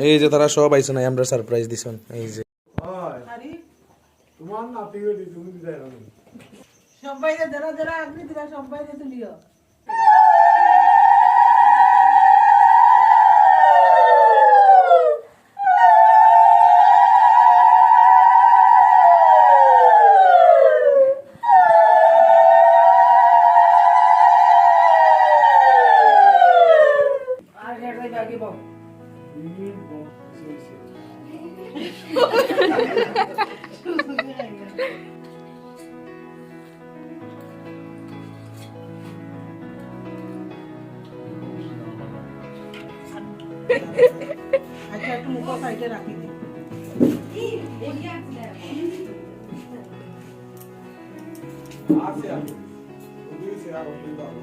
এই যে তারা সব আইছে না আমরা সারপ্রাইজ দিছন এই যে তোমার নাতি হইলি তুমি দিলাই না সবাই যারা যারা আগ্নি দিলা সবাই তুলিও আচ্ছা একটু মুখ সাইডে রাখি দিই আছে আমি তুমি সে আর ওই বাবু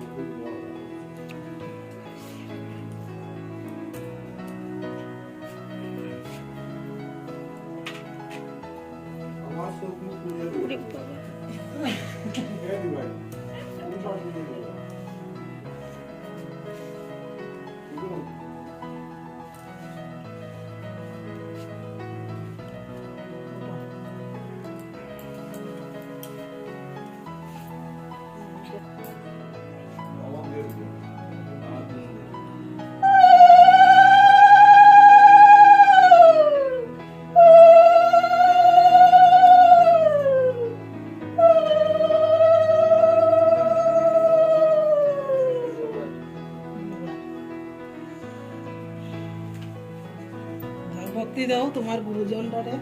আমার সব মুখ পুড়িয়ে দিই এই দি ভাই তুমি সব পুড়িয়ে দিই ভক্তি দাও তোমার গুরুজনটারে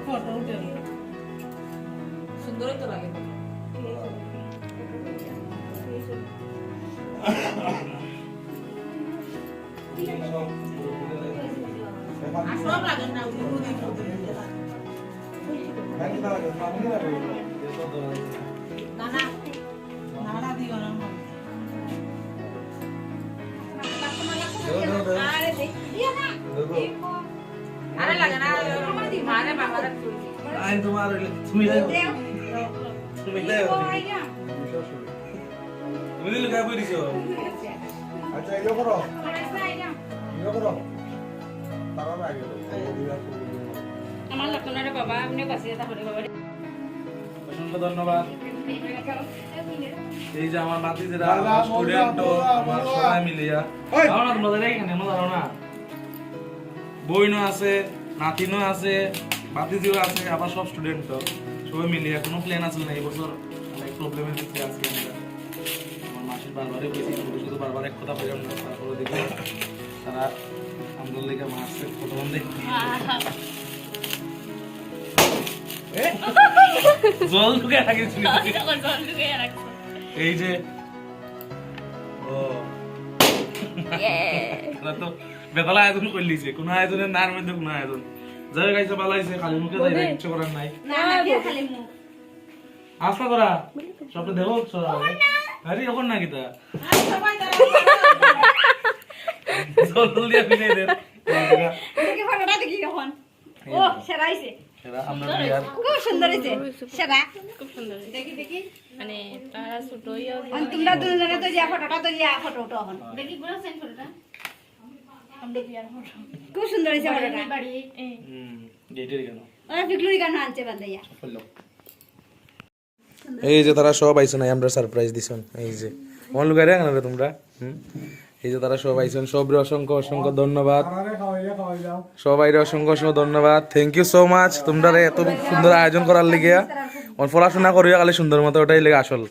ফটো উঠে সুন্দরই তো লাগে সব লাগে না গুরু দিতে না না না না দিও না আরে লাগে না মারে বাবারে আই তোমার তুমি লুকা পড়িছো আচ্ছা এলো করো এলো করো তারা আগে আমার লাগতো না রে বাবা আপনি কাছে তাহলে বাবা অসংখ্য ধন্যবাদ এই যে আমার বাতিজেরা স্টুডেন্ট আমার সবাই মিলিয়া দাও না তোমাদের এখানে মজা দাও না বইনও আছে নাতিনও আছে বাতিজিও আছে আবার সব স্টুডেন্ট তো সবাই মিলিয়া কোনো প্ল্যান আছে না এই বছর অনেক প্রবলেমের দিকে আছি আমরা আমার মাসির বারবারই বলেছি শুধু বারবার এক কথা বললাম না তারপরে দেখি তারা আমাদের লেগে মাসে কত বন্ধে জল ঢুকে রাখিস এই যে ও তো বেতলা আয়োজন করে লিছে কোন আয়োজনের নার মধ্যে কোন আয়োজন যাই গাইছে ভালো হইছে খালি মুখে যাই ইচ্ছে করার নাই না না কি খালি মুখ আশা করা সবটা দেখো আরে এখন না কিতা সবাই জল জল দিয়ে ফিরে দে দেখি ফটোটা দেখি এখন ও সেরা হইছে এরা আমরা বিয়ার খুব সুন্দর হইছে সেরা খুব সুন্দর দেখি দেখি মানে তারা ছোটই আর তোমরা দুজনে তো যা ফটোটা তো যা ফটো উঠো এখন দেখি পুরো সেন্ড ফটোটা আমরা বিয়ার ফটো খুব সুন্দর হইছে ফটোটা বাড়ি গেটের কেন ওরা ফিকলুরি গান আনছে বান্দাইয়া এই যে তারা সব আইছে না আমরা সারপ্রাইজ দিছন এই যে কোন লুকারে কেন রে তোমরা এই যে তারা সব আইছেন সবরে অসংখ্য অসংখ্য ধন্যবাদ সবাইরে অসংখ্য অসংখ্য ধন্যবাদ থ্যাংক ইউ সো মাচ তোমরা এত সুন্দর আয়োজন করার লিগে পড়াশোনা করিয়া খালি সুন্দর মতো ওটাই লেগে আসল